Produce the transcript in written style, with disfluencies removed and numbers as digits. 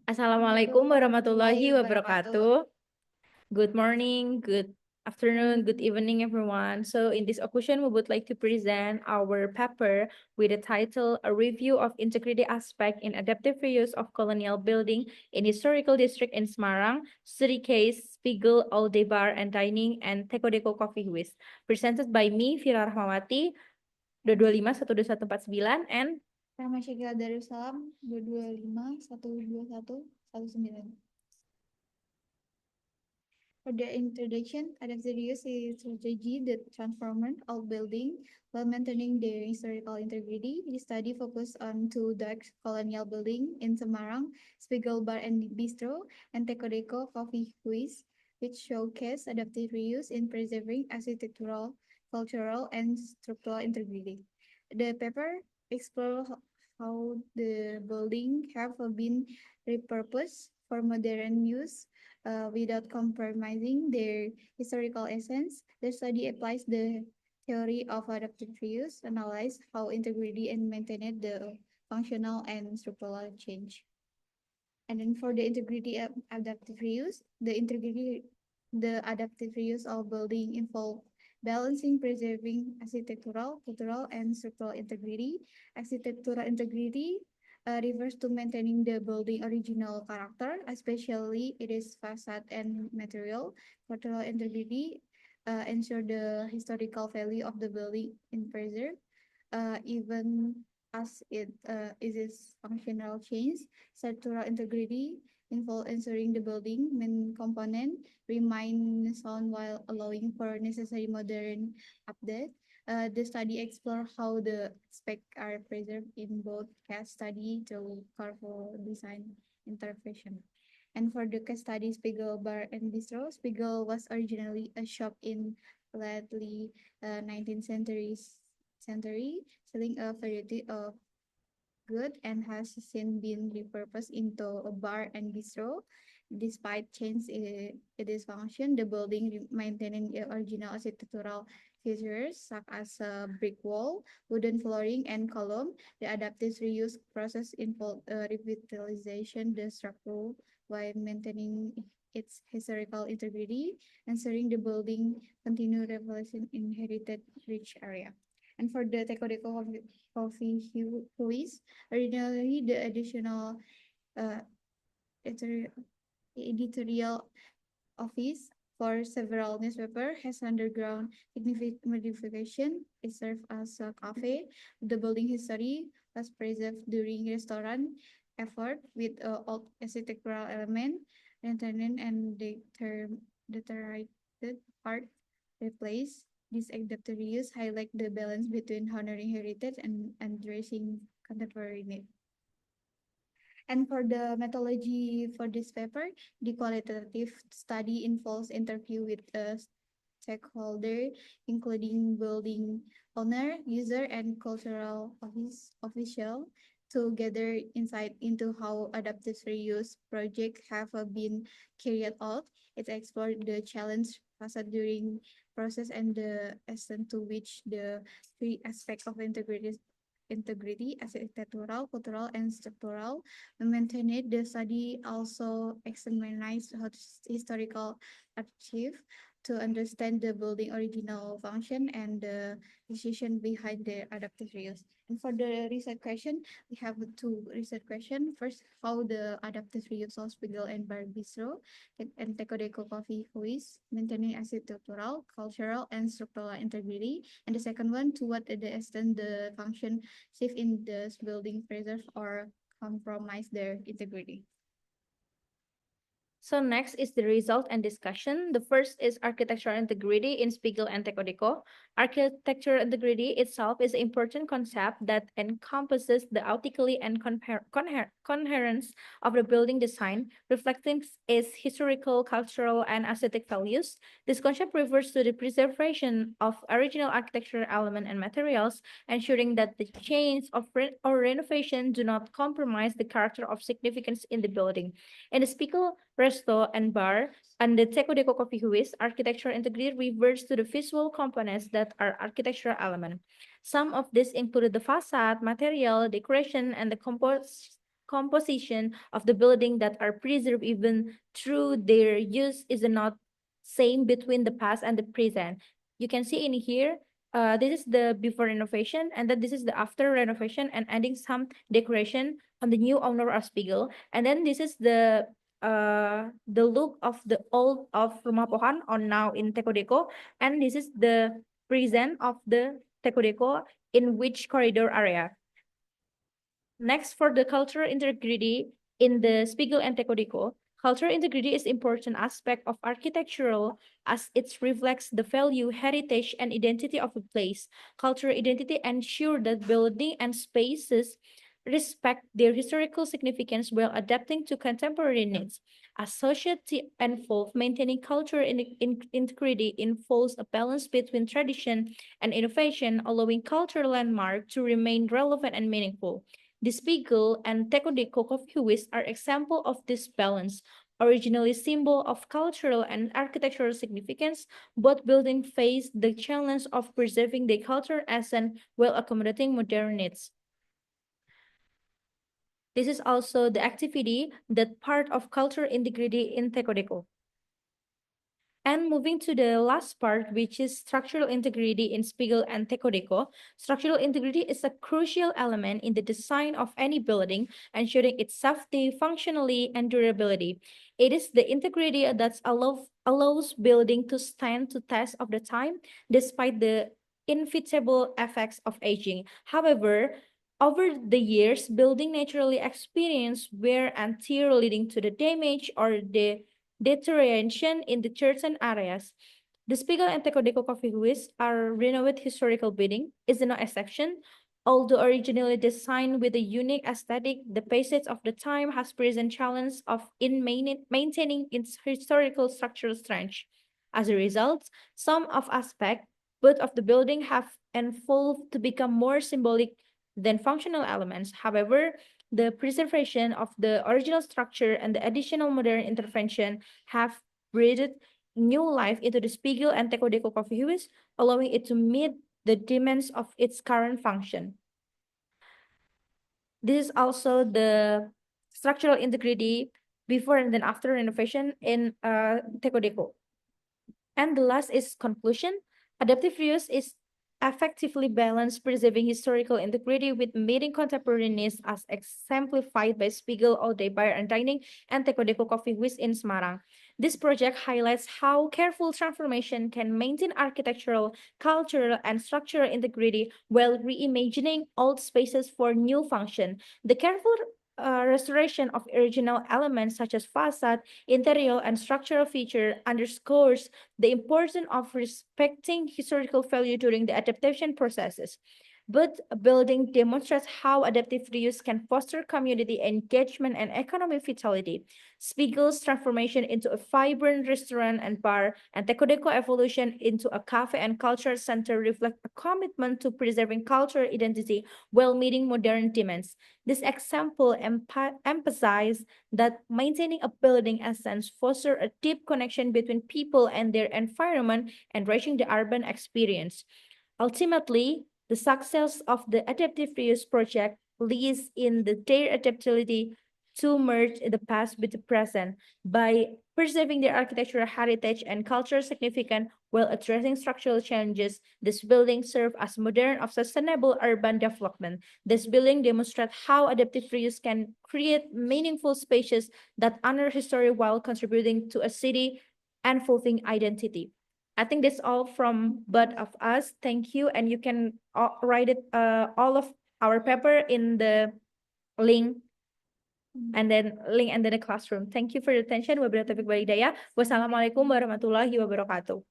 Assalamualaikum warahmatullahi wabarakatuh. Good morning, good afternoon, good evening, everyone. So in this occasion, we would like to present our paper with the title, A Review of Integrity Aspect in Adaptive Reuse of Colonial Building in Historical District in Semarang, Study Case, Spiegel, Aldebar, and Dining, and Tekodeko Koffiehuis. Presented by me, Fira Rahmawati, 225-12149, and Rahma Syakila D 225-121-19. For the introduction, adaptive reuse is a strategy that transforms old building while maintaining their historical integrity. The study focused on two dark colonial buildings in Semarang, Spiegel Bar and Bistro, and Tekodeko Koffiehuis, which showcase adaptive reuse in preserving architectural, cultural, and structural integrity. The paper explores how the building have been repurposed for modern use without compromising their historical essence. The study applies the theory of adaptive reuse, analyze how integrity and maintain the functional and structural change. And then for the integrity of adaptive reuse, the adaptive reuse of building involve balancing preserving architectural, cultural, and structural integrity. Architectural integrity refers to maintaining the building original character, especially its facade and material. Cultural integrity ensure the historical value of the building in preserved, even as it is its functional change. Structural integrity involve ensuring the building main component remain sound while allowing for necessary modern update. The study explore how the aspects are preserved in both case study through careful design intervention. And for the case study, Spiegel Bar and Bistro, Spiegel was originally a shop in lately 19th century, selling a variety of good and has since been repurposed into a bar and bistro. Despite change in its function, the building maintaining the original architectural features such as a brick wall, wooden flooring, and column. The adaptive reuse process involved revitalization the structure while maintaining its historical integrity, ensuring the building continued revolution in heritage-rich area. And for the Tekodeko Koffiehuis, originally the additional uh, editorial office for several newspapers has undergone significant modification. It served as a cafe. The building history was preserved during restaurant effort with old architectural element, maintenance and deteriorated art replaced. This adaptive reuse highlight the balance between honoring heritage and addressing contemporary needs. And for the methodology for this paper, the qualitative study involves interview with a stakeholder, including building owner, user, and cultural official, to gather insight into how adaptive reuse projects have been carried out. It explored the challenge faced during process and the extent to which the three aspects of integrity, architectural, cultural, and structural. Maintain it. The study also examined historical archive to understand the building original function and the decision behind the adaptive reuse. And for the research question, we have two research questions. First, how the adaptive reuse of Spiegel and Bar Bistro and Tekodeko Koffiehuis maintaining architectural, cultural, and structural integrity. And the second one, to what extent the function shift in this building preserve or compromise their integrity. So next is the result and discussion. The first is architectural integrity in Spiegel and Tekodeko. Architectural integrity itself is an important concept that encompasses the authenticity and coherence of the building design, reflecting its historical, cultural, and aesthetic values. This concept refers to the preservation of original architectural elements and materials, ensuring that the change of or renovation do not compromise the character of significance in the building. In the Spiegel Resto and Bar, and the Tekodeko Koffiehuis, architectural integrity refers to the visual components that are architectural element. Some of these included the facade, material, decoration, and the composition of the building that are preserved even through their use is not same between the past and the present. You can see in here, this is the before renovation, and then this is the after renovation and adding some decoration on the new owner of Spiegel. And then this is the look of the old of Rumah Pohan on now in Tekodeko, and this is the present of the Tekodeko in which corridor area. Next, for the cultural integrity in the Spiegel and Tekodeko, cultural integrity is important aspect of architectural as it reflects the value, heritage, and identity of a place. Cultural identity ensure that building and spaces respect their historical significance while adapting to contemporary needs. As society evolves, maintaining cultural integrity involves a balance between tradition and innovation, allowing cultural landmarks to remain relevant and meaningful. The Spiegel and Tekodeko Koffiehuis are examples of this balance. Originally symbol of cultural and architectural significance, both buildings face the challenge of preserving their cultural essence while accommodating modern needs. This is also the activity that part of cultural integrity in Tekodeko. And moving to the last part, which is structural integrity in Spiegel and Tekodeko. Structural integrity is a crucial element in the design of any building, ensuring its safety, functionality, and durability. It is the integrity that allows building to stand to test of the time, despite the inevitable effects of aging. However, over the years, building naturally experience wear and tear leading to the damage or the deterioration in the certain areas. The Spiegel and Tekodeko Koffiehuis are renowned historical building, is no exception. Although originally designed with a unique aesthetic, the passage of the time has present challenge of maintaining its historical structural strength. As a result, some of aspect, both of the building have evolved to become more symbolic than functional elements. However, the preservation of the original structure and the additional modern intervention have breathed new life into the Spiegel and Tekodeko Koffiehuis, allowing it to meet the demands of its current function. This is also the structural integrity before and then after renovation in Tekodeko. And the last is conclusion. Adaptive reuse is effectively balanced preserving historical integrity with meeting contemporary needs as exemplified by Spiegel All Day Bar and Dining and Tekodeko Koffiehuis in Semarang. This project highlights how careful transformation can maintain architectural, cultural, and structural integrity while reimagining old spaces for new function. The careful restoration of original elements such as facade, interior, and structural feature underscores the importance of respecting historical value during the adaptation processes. But building demonstrates how adaptive reuse can foster community engagement and economic vitality. Spiegel's transformation into a vibrant restaurant and bar, and Tekodeko evolution into a cafe and culture center reflect a commitment to preserving cultural identity while meeting modern demands. This example emphasizes that maintaining a building essence foster a deep connection between people and their environment, enriching the urban experience. Ultimately, the success of the adaptive reuse project lies in their adaptability to merge the past with the present by preserving their architectural heritage and cultural significance while addressing structural challenges. This building serves as modern of sustainable urban development. This building demonstrates how adaptive reuse can create meaningful spaces that honor history while contributing to a city and fulfilling identity. I think that's all from both of us. Thank you. And you can write it all of our paper in the link and then the classroom. Thank you for your attention. Wabillahi taufiq wal hidayah. Wassalamualaikum warahmatullahi wabarakatuh.